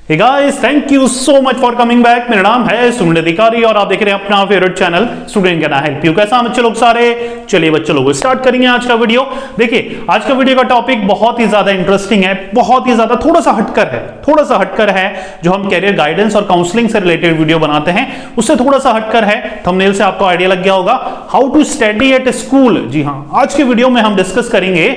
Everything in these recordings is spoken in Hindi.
Hey guys, thank you so much for coming back। मेरा नाम है सुनील अधिकारी और आप देख रहे हैं अपना favourite channel student can I help you. कैसा बच्चे लोग सारे? चलिए बच्चे लोग स्टार्ट करेंगे आज का वीडियो। देखिए आज का वीडियो का टॉपिक बहुत ही ज्यादा इंटरेस्टिंग है, बहुत ही ज्यादा थोड़ा सा हटकर है जो हम कैरियर गाइडेंस और काउंसलिंग से रिलेटेड वीडियो बनाते हैं उससे थोड़ा सा हटकर है। थंबनेल से आपको आइडिया लग गया होगा, how to study at school. जी हाँ, आज के वीडियो में हम डिस्कस करेंगे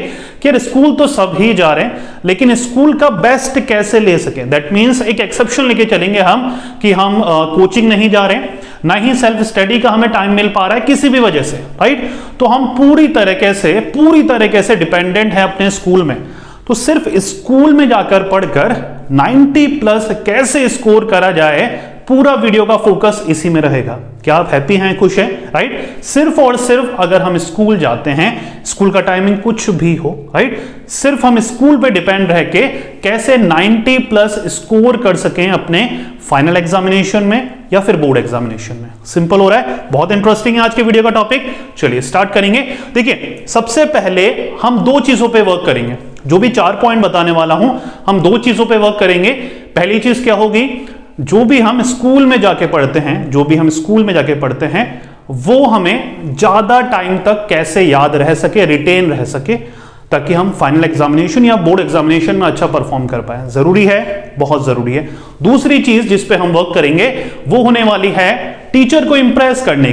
कि स्कूल तो सभी जा रहे हैं लेकिन स्कूल का बेस्ट कैसे ले सकें। दैट मींस एक एक्सेप्शन लेके चलेंगे हम कि हम कोचिंग नहीं जा रहे हैं, ना ही सेल्फ स्टडी का हमें टाइम मिल पा रहा है किसी भी वजह से, राइट। तो हम पूरी तरीके से डिपेंडेंट है अपने स्कूल में। तो सिर्फ स्कूल में जाकर पढ़कर 90+ कैसे स्कोर करा जाए, पूरा वीडियो का फोकस इसी में रहेगा। क्या आप हैप्पी हैं, खुश हैं, राइट। सिर्फ और सिर्फ अगर हम स्कूल जाते हैं, स्कूल का टाइमिंग कुछ भी हो, राइट, सिर्फ हम स्कूल पे डिपेंड रह के कैसे 90+ स्कोर कर सकें अपने फाइनल एग्जामिनेशन में या फिर बोर्ड एग्जामिनेशन में। सिंपल हो रहा है, बहुत इंटरेस्टिंग है आज के वीडियो का टॉपिक। चलिए स्टार्ट करेंगे। देखिए सबसे पहले हम दो चीजों पे वर्क करेंगे। जो भी 4 पॉइंट बताने वाला हूं हम 2 चीजों पे वर्क करेंगे। पहली चीज क्या होगी, जो भी हम स्कूल में जाके पढ़ते हैं वो हमें ज्यादा टाइम तक कैसे याद रह सके, रिटेन रह सके, ताकि हम फाइनल एग्जामिनेशन या बोर्ड एग्जामिनेशन में अच्छा परफॉर्म कर पाए। जरूरी है, बहुत जरूरी है। दूसरी चीज जिस पे हम वर्क करेंगे वो होने वाली है टीचर को इंप्रेस करने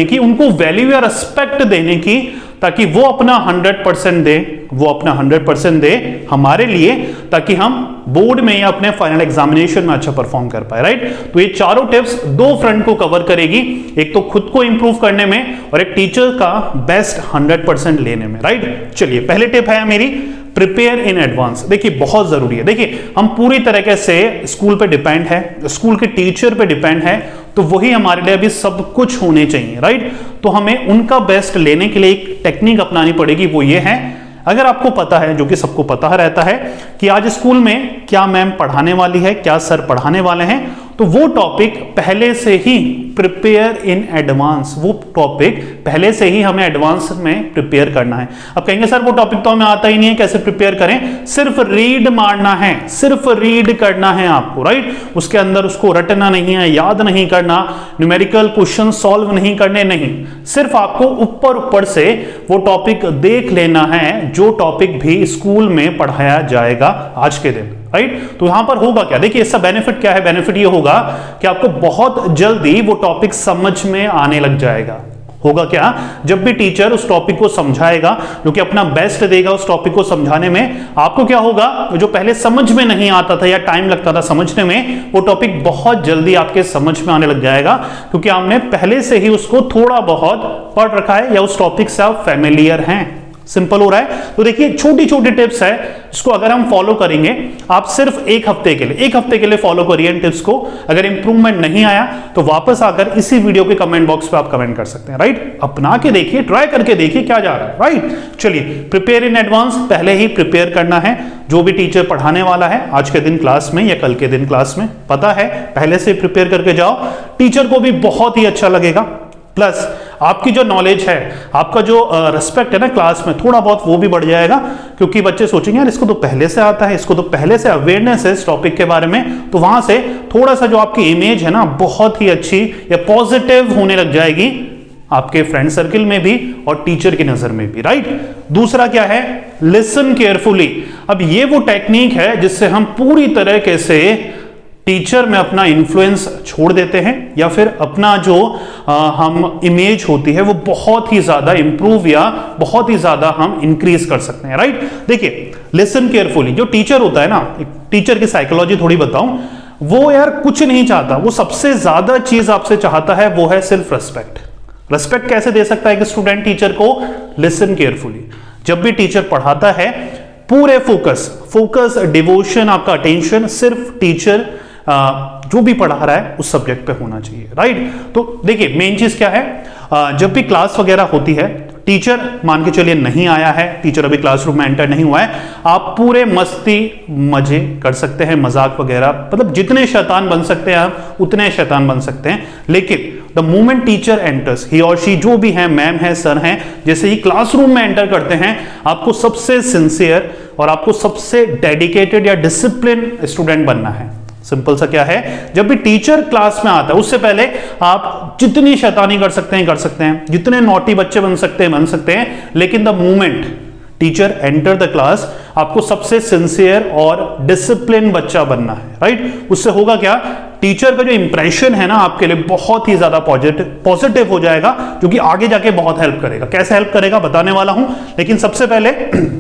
की, उनको वैल्यू या रिस्पेक्ट देने की, ताकि वो अपना 100% दे हमारे लिए, ताकि हम बोर्ड में या अपने फाइनल एग्जामिनेशन में अच्छा परफॉर्म कर पाए, राइट। तो ये चारों टिप्स 2 फ्रंट को कवर करेगी, एक तो खुद को इंप्रूव करने में और एक टीचर का बेस्ट 100% लेने में, राइट। चलिए पहले टिप है मेरी, प्रिपेयर इन एडवांस। देखिए बहुत जरूरी है। देखिए हम पूरी तरीके से स्कूल पे डिपेंड है, स्कूल के टीचर पे डिपेंड है, तो वही हमारे लिए अभी सब कुछ होने चाहिए, राइट। तो हमें उनका बेस्ट लेने के लिए एक टेक्निक अपनानी पड़ेगी, वो ये है, अगर आपको पता है, जो कि सबको पता रहता है कि आज स्कूल में क्या मैम पढ़ाने वाली है, क्या सर पढ़ाने वाले हैं, तो वो टॉपिक पहले से ही प्रिपेयर इन एडवांस, वो टॉपिक पहले से ही हमें एडवांस में प्रिपेयर करना है। अब कहेंगे सर वो टॉपिक तो हमें आता ही नहीं है, कैसे प्रिपेयर करें? सिर्फ रीड मारना है, सिर्फ रीड करना है आपको, राइट। उसके अंदर उसको रटना नहीं है, याद नहीं करना, न्यूमेरिकल क्वेश्चन सॉल्व नहीं करने, नहीं, सिर्फ आपको ऊपर से वो टॉपिक देख लेना है जो टॉपिक भी स्कूल में पढ़ाया जाएगा आज के दिन, राइट। तो यहां पर होगा क्या, देखिए इसका बेनिफिट क्या है। बेनिफिट ये होगा कि आपको बहुत जल्दी वो टॉपिक समझ में आने लग जाएगा। होगा क्या, जब भी टीचर उस टॉपिक को समझाएगा, जो कि अपना बेस्ट देगा उस टॉपिक को समझाने में, आपको क्या होगा, जो पहले समझ में नहीं आता था या टाइम लगता था समझने में, वो टॉपिक बहुत जल्दी आपके समझ में आने लग जाएगा, क्योंकि आपने पहले से ही उसको थोड़ा बहुत पढ़ रखा है या उस टॉपिक से आप फैमिलियर हैं। सिंपल हो रहा है। तो देखिए छोटी टिप्स है, इसको अगर हम फॉलो करेंगे, आप सिर्फ एक हफ्ते के लिए फॉलो करिए इन टिप्स को। अगर इंप्रूवमेंट नहीं आया तो वापस आकर इसी वीडियो के कमेंट बॉक्स पे आप कमेंट कर सकते हैं, राइट। अपना के देखिए, ट्राई करके देखिए क्या जा रहा है, राइट। चलिए प्रिपेयर इन एडवांस, पहले ही प्रिपेयर करना है। जो भी टीचर पढ़ाने वाला है आज के दिन क्लास में या कल के दिन क्लास में, पता है, पहले से प्रिपेयर करके जाओ, टीचर को भी बहुत ही अच्छा लगेगा। प्लस आपकी जो नॉलेज है, आपका जो रिस्पेक्ट है ना क्लास में, थोड़ा बहुत वो भी बढ़ जाएगा, क्योंकि बच्चे सोचेंगे यार इसको तो पहले से आता है, इसको तो पहले से अवेयरनेस है इस टॉपिक के बारे में, तो वहां से थोड़ा सा जो आपकी इमेज है ना बहुत ही अच्छी या पॉजिटिव होने लग जाएगी आपके फ्रेंड सर्किल में भी और टीचर की नजर में भी, राइट। दूसरा क्या है, लिसन केयरफुली। अब ये वो टेक्निक है जिससे हम पूरी तरीके से टीचर में अपना इन्फ्लुएंस छोड़ देते हैं, या फिर अपना जो हम इमेज होती है वो बहुत ही ज्यादा इंप्रूव या बहुत ही ज्यादा हम इंक्रीज कर सकते हैं, राइट। देखिए लिसन केयरफुली, जो टीचर होता है ना, एक टीचर की साइकोलॉजी थोड़ी बताऊं, वो यार कुछ नहीं चाहता, वो सबसे ज्यादा चीज आपसे चाहता है वो है सिर्फ रिस्पेक्ट। रिस्पेक्ट कैसे दे सकता है कि स्टूडेंट टीचर को? Listen carefully. जब भी टीचर पढ़ाता है पूरे फोकस डिवोशन, आपका अटेंशन सिर्फ टीचर जो भी पढ़ा रहा है उस सब्जेक्ट पे होना चाहिए, राइट। तो देखिए मेन चीज क्या है, जब भी क्लास वगैरह होती है, टीचर मान के चलिए नहीं आया है, टीचर अभी क्लासरूम में एंटर नहीं हुआ है, आप पूरे मस्ती मजे कर सकते हैं, मजाक वगैरह, मतलब जितने शैतान बन सकते हैं आप उतने शैतान बन सकते हैं। लेकिन द मोमेंट टीचर एंटर्स, ही और शी जो भी है, मैम है, सर हैं, जैसे ही क्लासरूम में एंटर करते हैं, आपको सबसे सिंसियर और आपको सबसे डेडिकेटेड या डिसिप्लिन स्टूडेंट बनना है। सिंपल सा क्या है, जब भी टीचर क्लास में आता है उससे पहले आप जितनी शैतानी कर सकते हैं, जितने नॉटी बच्चे बन सकते हैं, लेकिन the moment teacher enter the class आपको सबसे सिंसियर और डिसिप्लिन बच्चा बनना है, राइट। उससे होगा क्या, टीचर का जो इंप्रेशन है ना आपके लिए बहुत ही ज्यादा पॉजिटिव हो जाएगा, जो कि आगे जाके बहुत हेल्प करेगा। कैसे हेल्प करेगा बताने वाला हूं, लेकिन सबसे पहले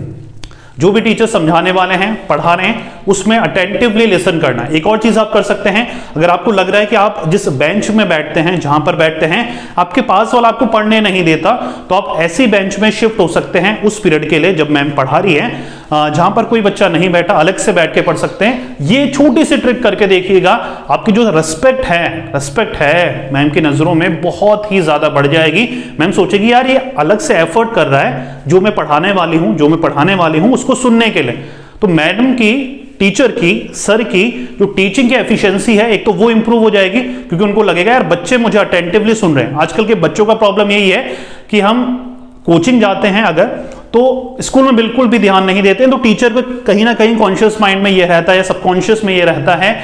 जो भी टीचर समझाने वाले हैं, पढ़ा रहे हैं, उसमें अटेंटिवली लिसन करना। एक और चीज आप कर सकते हैं, अगर आपको लग रहा है कि आप जिस बेंच में बैठते हैं, जहां पर बैठते हैं, आपके पास वाला आपको पढ़ने नहीं देता, तो आप ऐसी बेंच में शिफ्ट हो सकते हैं उस पीरियड के लिए जब मैम पढ़ा रही है, जहां पर कोई बच्चा नहीं बैठा, अलग से बैठ के पढ़ सकते हैं। ये छोटी सी ट्रिक करके देखिएगा, आपकी जो रिस्पेक्ट है मैम की नजरों में बहुत ही ज्यादा बढ़ जाएगी। मैम सोचेगी यार ये अलग से एफर्ट कर रहा है जो मैं पढ़ाने वाली हूं उसको सुनने के लिए। तो मैडम की, टीचर की, सर की जो टीचिंग की एफिशिएंसी है, एक तो वो इंप्रूव हो जाएगी, क्योंकि उनको लगेगा यार बच्चे मुझे अटेंटिवली सुन रहे हैं। आजकल के बच्चों का प्रॉब्लम यही है कि हम कोचिंग जाते हैं अगर, तो स्कूल में बिल्कुल भी ध्यान नहीं देते हैं, तो टीचर को कहीं ना कहीं कॉन्शियस माइंड में ये रहता है या सबकॉन्शियस में ये रहता है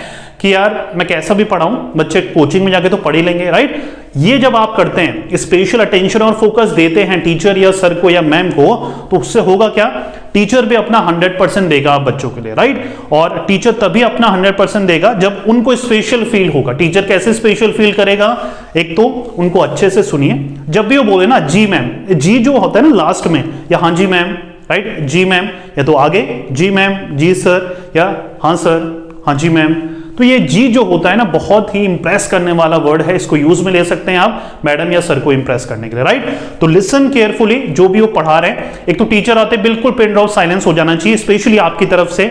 कि यार मैं कैसा भी पढ़ाऊं, बच्चे कोचिंग में जाके तो पढ़ ही लेंगे, राइट। ये जब आप करते हैं, स्पेशल अटेंशन और फोकस देते हैं टीचर या सर को या मैम को, तो उससे होगा क्या, टीचर भी अपना 100% देगा आप बच्चों के लिए, राइट। और टीचर तभी अपना 100% देगा जब उनको स्पेशल फील होगा। टीचर कैसे स्पेशल फील करेगा, एक तो उनको अच्छे से सुनिए, जब भी वो बोले ना जी मैम, जी जो होता है ना लास्ट में, या हाँ जी मैम, राइट, जी मैम, या तो आगे जी मैम, जी सर, या हाँ सर, हाँ जी मैम, तो ये जी जो होता है ना बहुत ही इंप्रेस करने वाला वर्ड है, इसको यूज में ले सकते हैं आप मैडम या सर को इंप्रेस करने के लिए, राइट। तो लिसन केयरफुली, जो भी वो पढ़ा रहे हैं। एक तो टीचर आते बिल्कुल पिन ड्रॉप साइलेंस हो जाना चाहिए, स्पेशली आपकी तरफ से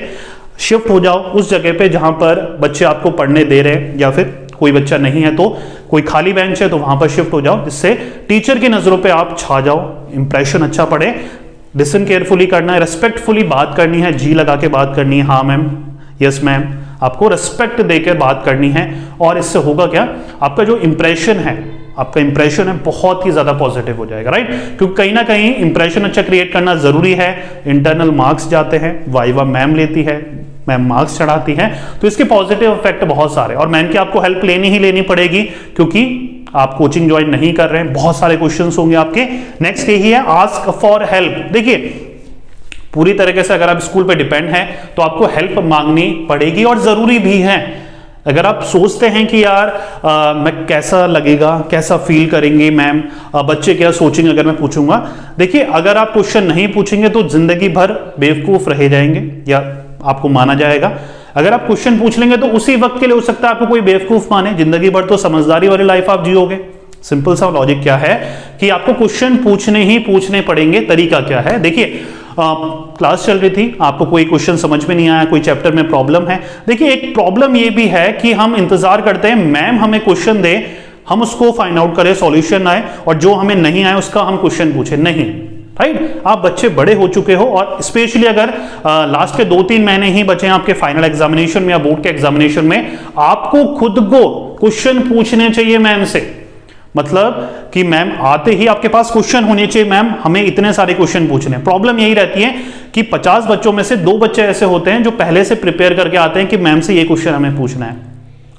शिफ्ट हो जाओ उस जगह पे जहां पर बच्चे आपको पढ़ने दे रहे हैं, या फिर कोई बच्चा नहीं है तो कोई खाली बेंच है तो वहां पर शिफ्ट हो जाओ, जिससे टीचर की नजरों पर आप छा जाओ, इंप्रेशन अच्छा पड़े। लिसन केयरफुली करना है, रेस्पेक्टफुली बात करनी है, जी लगा के बात करनी है, हाँ मैम, यस मैम, आपको रिस्पेक्ट देकर बात करनी है। और इससे होगा क्या, आपका जो इंप्रेशन है बहुत ही ज्यादा पॉजिटिव हो जाएगा, राइट। क्योंकि कहीं ना कहीं इंप्रेशन अच्छा क्रिएट करना जरूरी है। इंटरनल मार्क्स जाते हैं, वाइवा मैम लेती है, मैम मार्क्स चढ़ाती है, तो इसके पॉजिटिव इफेक्ट बहुत सारे। और मैम की आपको हेल्प लेनी पड़ेगी, क्योंकि आप कोचिंग ज्वाइन नहीं कर रहे हैं, बहुत सारे क्वेश्चंस होंगे आपके। नेक्स्ट यही है, आस्क फॉर हेल्प। देखिए पूरी तरीके से अगर आप स्कूल पे डिपेंड हैं तो आपको हेल्प मांगनी पड़ेगी, और जरूरी भी है। अगर आप सोचते हैं कि यार मैं कैसा लगेगा, कैसा फील करेंगे मैम, बच्चे क्या सोचेंगे अगर मैं पूछूंगा, देखिए अगर आप क्वेश्चन नहीं पूछेंगे तो जिंदगी भर बेवकूफ रह जाएंगे या आपको माना जाएगा। अगर आप क्वेश्चन पूछ लेंगे तो उसी वक्त के लिए हो सकता है आपको कोई बेवकूफ माने, जिंदगी भर तो समझदारी वाली लाइफ आप जियोगे। सिंपल सा लॉजिक क्या है कि आपको क्वेश्चन पूछने पड़ेंगे। तरीका क्या है, देखिए क्लास चल रही थी, आपको कोई क्वेश्चन समझ में नहीं आया, कोई चैप्टर में प्रॉब्लम है। देखिए एक प्रॉब्लम ये भी है कि हम इंतजार करते हैं मैम हमें क्वेश्चन दे, हम उसको फाइंड आउट करें, सॉल्यूशन आए, और जो हमें नहीं आए उसका हम क्वेश्चन पूछे, नहीं, राइट। आप बच्चे बड़े हो चुके हो, और स्पेशली अगर लास्ट के 2-3 महीने ही बचे हैं आपके फाइनल एग्जामिनेशन में या बोर्ड के एग्जामिनेशन में, आपको खुद को क्वेश्चन पूछने चाहिए मैम से। मतलब कि मैम आते ही आपके पास क्वेश्चन होने चाहिए, मैम हमें इतने सारे क्वेश्चन पूछने। प्रॉब्लम यही रहती है कि 50 बच्चों में से 2 बच्चे ऐसे होते हैं जो पहले से प्रिपेयर करके आते हैं कि मैम से ये क्वेश्चन हमें पूछना है।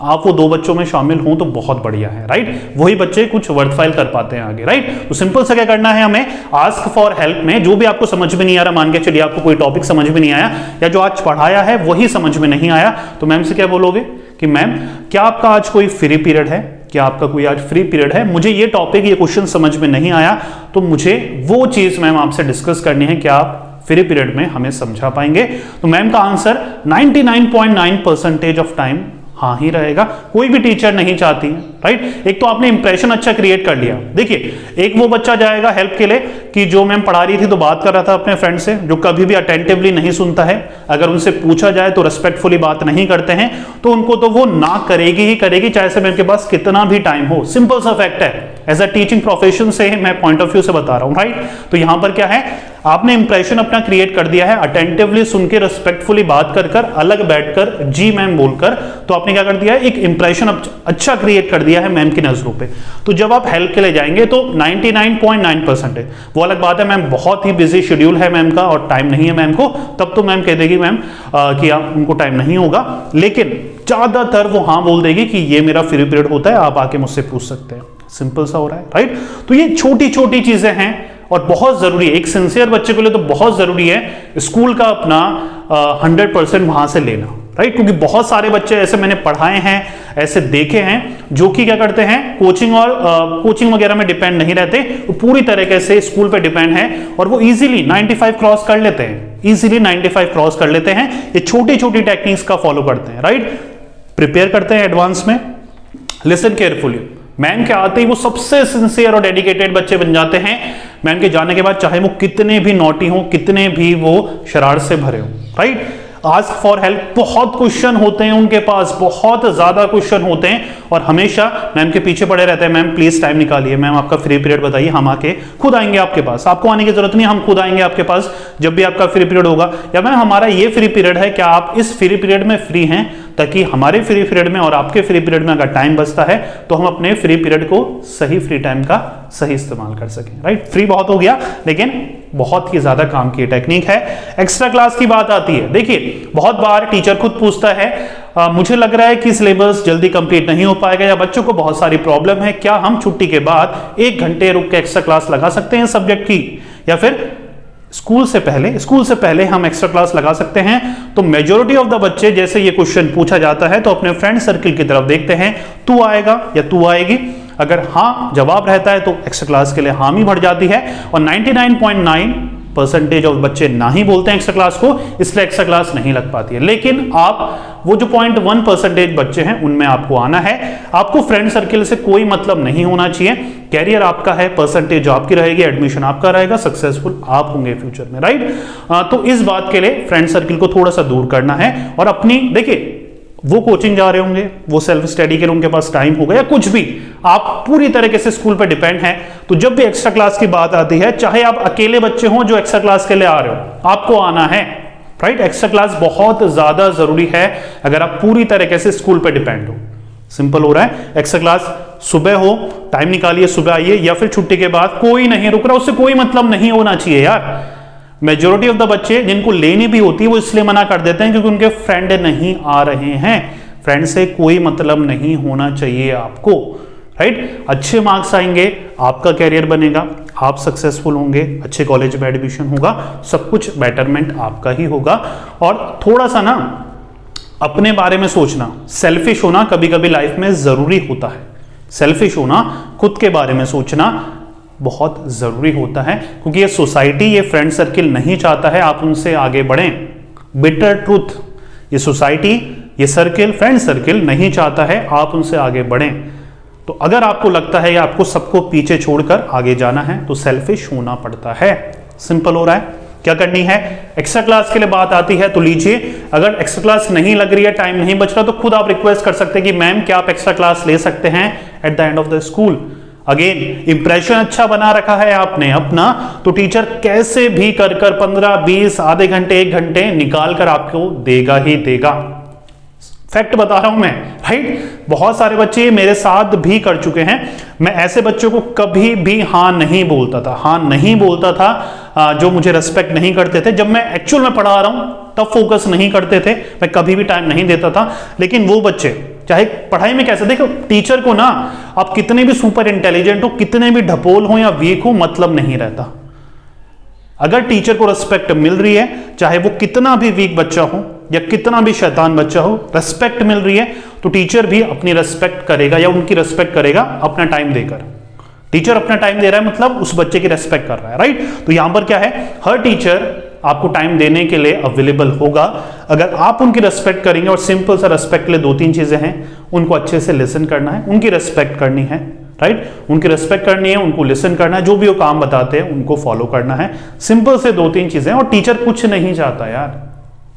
आप वो 2 बच्चों में शामिल हों तो बहुत बढ़िया है, राइट। वही बच्चे कुछ वर्थवाइल कर पाते हैं आगे, राइट। तो सिंपल सा क्या करना है हमें, आस्क फॉर हेल्प में जो भी आपको समझ में नहीं आ रहा, मान के चलिए आपको कोई टॉपिक समझ में नहीं आया या जो आज पढ़ाया है वही समझ में नहीं आया, तो मैम से क्या बोलोगे कि मैम क्या आपका आज कोई फ्री पीरियड है, क्या आपका कोई आज फ्री पीरियड है, मुझे ये टॉपिक, ये क्वेश्चन समझ में नहीं आया, तो मुझे वो चीज मैम आपसे डिस्कस करनी है, क्या आप फ्री पीरियड में हमें समझा पाएंगे। तो मैम का आंसर 99.9% ऑफ टाइम हाँ ही रहेगा। कोई भी टीचर नहीं चाहती, राइट। एक तो आपने इंप्रेशन अच्छा क्रिएट कर लिया। देखिए एक वो बच्चा जाएगा हेल्प के लिए कि जो मैम पढ़ा रही थी तो बात कर रहा था अपने फ्रेंड से, जो कभी भी अटेंटिवली नहीं सुनता है, अगर उनसे पूछा जाए तो रेस्पेक्टफुली बात नहीं करते हैं, तो उनको तो वो ना करेगी ही करेगी, चाहे से मैम के पास कितना भी टाइम हो। सिंपल सा फैक्ट है। एज अ टीचिंग प्रोफेशन से मैं पॉइंट ऑफ व्यू से बता रहा हूं, राइट। तो यहां पर क्या है, आपने इंप्रेशन अपना क्रिएट कर दिया है, अटेंटिवली सुन के रिस्पेक्टफुली बात कर कर, अलग बैठकर जी मैम बोलकर, तो आपने क्या कर दिया है, एक इंप्रेशन अच्छा क्रिएट कर दिया है मैम की नजरों पे। तो जब आप हेल्प के लिए जाएंगे तो 99.9% है। वो अलग बात है मैम बहुत ही बिजी शेड्यूल है मैम का और टाइम नहीं है मैम को, तब तो मैम कह देगी मैम कि उनको टाइम नहीं होगा, लेकिन ज्यादातर वो हाँ बोल देगी कि ये मेरा फ्री पीरियड होता है, आप आके मुझसे पूछ सकते हैं। सिंपल सा हो रहा है, राइट। तो ये छोटी छोटी चीजें हैं और बहुत जरूरी है, एक सिंसियर बच्चे के लिए तो बहुत जरूरी है स्कूल का अपना 100% वहां से लेना, राइट। क्योंकि बहुत सारे बच्चे ऐसे मैंने पढ़ाए हैं, ऐसे देखे हैं जो कि क्या करते हैं, कोचिंग वगैरह में डिपेंड नहीं रहते, वो पूरी तरीके से स्कूल पे डिपेंड है और वो इजीली 95 क्रॉस कर लेते हैं, इजीली 95 क्रॉस कर लेते हैं। ये छोटी छोटी टेक्निक्स का फॉलो करते हैं, राइट। प्रिपेयर करते हैं एडवांस में, लिसन केयरफुली। मैम के आते ही वो सबसे सिंसियर और डेडिकेटेड बच्चे बन जाते हैं। मैम के जाने के बाद चाहे वो कितने भी नॉटी हो, कितने भी वो शरारत से भरे हो, राइट। आस्क फॉर हेल्प, बहुत क्वेश्चन होते हैं उनके पास, बहुत ज्यादा क्वेश्चन होते हैं और हमेशा मैम के पीछे पड़े रहते हैं, मैम प्लीज टाइम निकालिए, मैम आपका फ्री पीरियड बताइए, हम आके खुद आएंगे आपके पास, आपको आने की जरूरत नहीं, हम खुद आएंगे आपके पास जब भी आपका फ्री पीरियड होगा, या मैम हमारा ये फ्री पीरियड है, क्या आप इस फ्री पीरियड में फ्री हैं, ताकि हमारे फ्री पीरियड में और आपके फ्री पीरियड में अगर टाइम बचता है तो हम अपने फ्री पीरियड को सही फ्री टाइम का सही इस्तेमाल कर सकें, राइट। फ्री बहुत हो गया लेकिन बहुत ही ज्यादा काम की टेक्निक है। एक्स्ट्रा क्लास की बात आती है, देखिए बहुत बार टीचर खुद पूछता है मुझे लग रहा है कि सिलेबस जल्दी कंप्लीट नहीं हो पाएगा या बच्चों को बहुत सारी प्रॉब्लम है, क्या हम छुट्टी के बाद 1 घंटे रुक के एक्स्ट्रा क्लास लगा सकते हैं सब्जेक्ट की, या फिर स्कूल से पहले हम एक्स्ट्रा क्लास लगा सकते हैं। तो मेजॉरिटी ऑफ द बच्चे, जैसे ये क्वेश्चन पूछा जाता है तो अपने फ्रेंड सर्किल की तरफ देखते हैं, तू आएगा या तू आएगी। अगर हाँ जवाब रहता है तो एक्स्ट्रा क्लास के लिए हामी बढ़ जाती है और 99.9% ऑफ बच्चे ना ही बोलते हैं एक्स्ट्रा क्लास को, इसलिए एक्स्ट्रा क्लास नहीं लग पाती है। लेकिन आप वो जो 0.1% बच्चे हैं उनमें आपको आना है। आपको फ्रेंड सर्किल से कोई मतलब नहीं होना चाहिए, कैरियर आपका है, परसेंटेज आपकी रहेगी, एडमिशन आपका रहेगा, सक्सेसफुल आप होंगे फ्यूचर में, राइट। तो इस बात के लिए फ्रेंड सर्किल को थोड़ा सा दूर करना है और अपनी, देखिए वो कोचिंग जा रहे होंगे, वो सेल्फ स्टडी के लिए उनके पास टाइम होगा या कुछ भी, आप पूरी तरीके से स्कूल पर डिपेंड हैं। तो जब भी एक्स्ट्रा क्लास की बात आती है, चाहे आप अकेले बच्चे हों जो एक्स्ट्रा क्लास के लिए आ रहे हो, आपको आना है, राइट। एक्स्ट्रा क्लास बहुत ज्यादा जरूरी है अगर आप पूरी तरीके से स्कूल पर डिपेंड हो। सिंपल हो रहा है, एक्स्ट्रा क्लास सुबह हो, टाइम निकालिए, सुबह आइए, या फिर छुट्टी के बाद, कोई नहीं रुक रहा, उससे कोई मतलब नहीं होना चाहिए यार। मेजॉरिटी ऑफ द बच्चे जिनको लेनी भी होती है वो इसलिए मना कर देते हैं क्योंकि उनके फ्रेंड नहीं आ रहे हैं। फ्रेंड से कोई मतलब नहीं होना चाहिए आपको, राइट। अच्छे मार्क्स आएंगे, आपका कैरियर बनेगा, आप सक्सेसफुल होंगे, अच्छे कॉलेज में एडमिशन होगा, सब कुछ बेटरमेंट आपका ही होगा। और थोड़ा सा ना अपने बारे में सोचना, सेल्फिश होना कभी कभी लाइफ में जरूरी होता है। सेल्फिश होना, खुद के बारे में सोचना बहुत जरूरी होता है, क्योंकि ये सोसाइटी, ये फ्रेंड सर्किल नहीं चाहता है आप उनसे आगे बढ़ें। बिटर ट्रूथ, ये सोसाइटी, ये सर्किल, फ्रेंड सर्किल नहीं चाहता है आप उनसे आगे बढ़ें। तो अगर आपको लगता है या आपको सबको पीछे छोड़कर आगे जाना है तो सेल्फिश होना पड़ता है। सिंपल हो रहा है, क्या करनी है। एक्स्ट्रा क्लास के लिए बात आती है तो लीजिए, अगर एक्स्ट्रा क्लास नहीं लग रही है, टाइम नहीं बच रहा, तो खुद आप रिक्वेस्ट कर सकते हैं कि मैम क्या आप एक्स्ट्रा क्लास ले सकते हैं at the end of the school. Again impression अच्छा बना रखा है आपने अपना, तो टीचर कैसे भी कर 15, 20, आधे घंटे, 1 घंटे निकाल कर आपको देगा ही देगा। फैक्ट बता रहा हूं मैं, राइट। बहुत सारे बच्चे मेरे साथ भी कर चुके हैं। मैं ऐसे बच्चों को कभी भी हाँ नहीं बोलता था, जो मुझे रेस्पेक्ट नहीं करते थे। जब मैं एक्चुअल में पढ़ा रहा हूं तब फोकस नहीं करते थे, मैं कभी भी टाइम नहीं देता था। लेकिन वो बच्चे चाहे पढ़ाई में कैसे, देखो टीचर को ना आप कितने भी सुपर इंटेलिजेंट हो, कितने भी ढपोल हो या वीक हो, मतलब नहीं रहता। अगर टीचर को रिस्पेक्ट मिल रही है, चाहे वो कितना भी वीक बच्चा हो या कितना भी शैतान बच्चा हो, रिस्पेक्ट मिल रही है तो टीचर भी अपनी रिस्पेक्ट करेगा या उनकी रिस्पेक्ट करेगा अपना टाइम देकर। टीचर अपना टाइम दे रहा है मतलब उस बच्चे की रिस्पेक्ट कर रहा है, राइट। तो यहां पर क्या है, हर टीचर आपको टाइम देने के लिए अवेलेबल होगा अगर आप उनकी रिस्पेक्ट करेंगे। और सिंपल सा रिस्पेक्ट के लिए 2-3 चीजें हैं, उनको अच्छे से लिसन करना है, उनकी रिस्पेक्ट करनी है, राइट। उनकी रिस्पेक्ट करनी है, उनको लिसन करना है, जो भी वो काम बताते हैं उनको फॉलो करना है। सिंपल से 2-3 चीजें। और टीचर कुछ नहीं चाहता यार,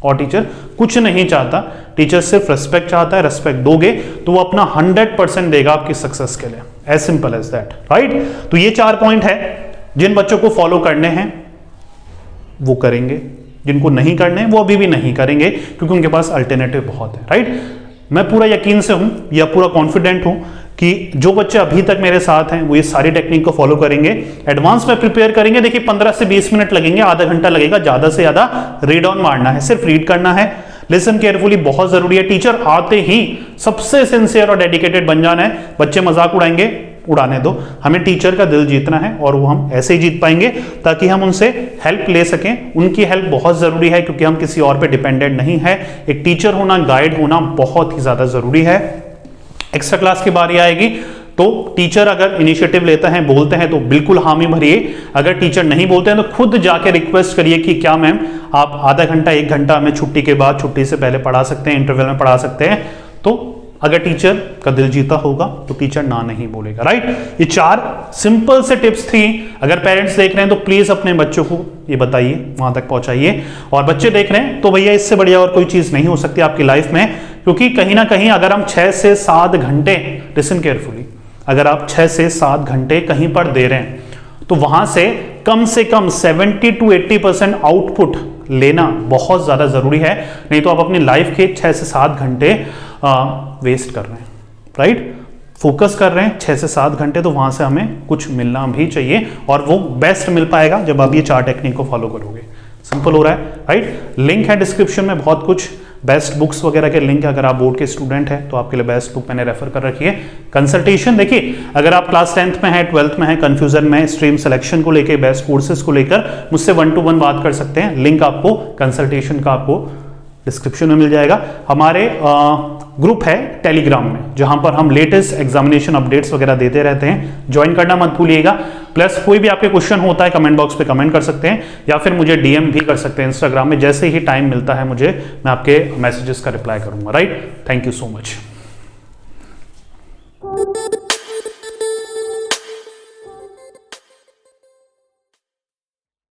और टीचर कुछ नहीं चाहता, टीचर सिर्फ रिस्पेक्ट चाहता है। रिस्पेक्ट दोगे तो वो अपना 100% देगा आपकी सक्सेस के लिए। As simple as that, right. तो ये 4 पॉइंट है, जिन बच्चों को फॉलो करने हैं वो करेंगे, जिनको नहीं करने वो अभी भी नहीं करेंगे, क्योंकि उनके पास अल्टरनेटिव बहुत है, राइट। मैं पूरा यकीन से हूं या पूरा कॉन्फिडेंट हूं कि जो बच्चे अभी तक मेरे साथ हैं वो ये सारी टेक्निक को फॉलो करेंगे, एडवांस में प्रिपेयर करेंगे। देखिए 15 से 20 मिनट लगेंगे, आधा घंटा लगेगा, ज्यादा से ज्यादा रीड ऑन मारना है, सिर्फ रीड करना है, लिसन केयरफुली बहुत जरूरी है। टीचर आते ही सबसे सिंसियर और डेडिकेटेड बन जाना है। बच्चे मजाक उड़ाएंगे, उड़ाने दो, हमें टीचर का दिल जीतना है और वो हम ऐसे ही जीत पाएंगे ताकि हम उनसे हेल्प ले सकें। उनकी हेल्प बहुत जरूरी है क्योंकि हम किसी और पे डिपेंडेंट नहीं है। एक टीचर होना, गाइड होना बहुत ही ज्यादा जरूरी है। एक्स्ट्रा क्लास की बारी आएगी तो टीचर अगर इनिशिएटिव लेता है, बोलते हैं तो बिल्कुल हामी भरिए। अगर टीचर नहीं बोलते हैं तो खुद जाके रिक्वेस्ट करिए कि क्या मैम आप आधा घंटा 1 घंटा हमें छुट्टी के बाद, छुट्टी से पहले पढ़ा सकते हैं, इंटरवल में पढ़ा सकते हैं। तो अगर टीचर का दिल जीता होगा तो टीचर ना नहीं बोलेगा, राइट। ये 4 सिंपल से टिप्स थी। अगर पेरेंट्स देख रहे हैं तो प्लीज अपने बच्चों को ये बताइए, वहां तक पहुंचाइए। और बच्चे देख रहे हैं तो भैया इससे बढ़िया और कोई चीज नहीं हो सकती आपकी लाइफ में, क्योंकि कहीं ना कहीं अगर हम 6 से 7 घंटे, लिसन केयरफुली, अगर आप 6 से 7 घंटे कहीं पर दे रहे हैं तो वहां से कम 70 to 80% आउटपुट लेना बहुत ज्यादा जरूरी है। नहीं तो आप अपनी लाइफ के 6 से 7 घंटे वेस्ट कर रहे हैं, राइट। फोकस कर रहे हैं 6 से 7 घंटे, तो वहां से हमें कुछ मिलना भी चाहिए और वो बेस्ट मिल पाएगा जब आप ये 4 टेक्निक को फॉलो करोगे। सिंपल हो रहा है, राइट। लिंक है डिस्क्रिप्शन में, बहुत कुछ बेस्ट बुक्स वगैरह के लिंक। अगर आप बोर्ड के स्टूडेंट हैं तो आपके लिए बेस्ट बुक मैंने रेफर कर रखी है। कंसल्टेशन देखिए, अगर आप क्लास 10th में है, 12th में है, कंफ्यूजन में, स्ट्रीम सिलेक्शन को लेकर, बेस्ट कोर्सेज को लेकर मुझसे 1-to-1 बात कर सकते हैं। लिंक आपको कंसल्टेशन का आपको डिस्क्रिप्शन में मिल जाएगा। हमारे ग्रुप है टेलीग्राम में, जहां पर हम लेटेस्ट एग्जामिनेशन अपडेट्स वगैरह देते रहते हैं, ज्वाइन करना मत भूलिएगा। प्लस कोई भी आपके क्वेश्चन होता है कमेंट बॉक्स पे कमेंट कर सकते हैं या फिर मुझे डीएम भी कर सकते हैं इंस्टाग्राम में। जैसे ही टाइम मिलता है मुझे, मैं आपके मैसेजेस का रिप्लाई करूंगा, right. Thank you so much.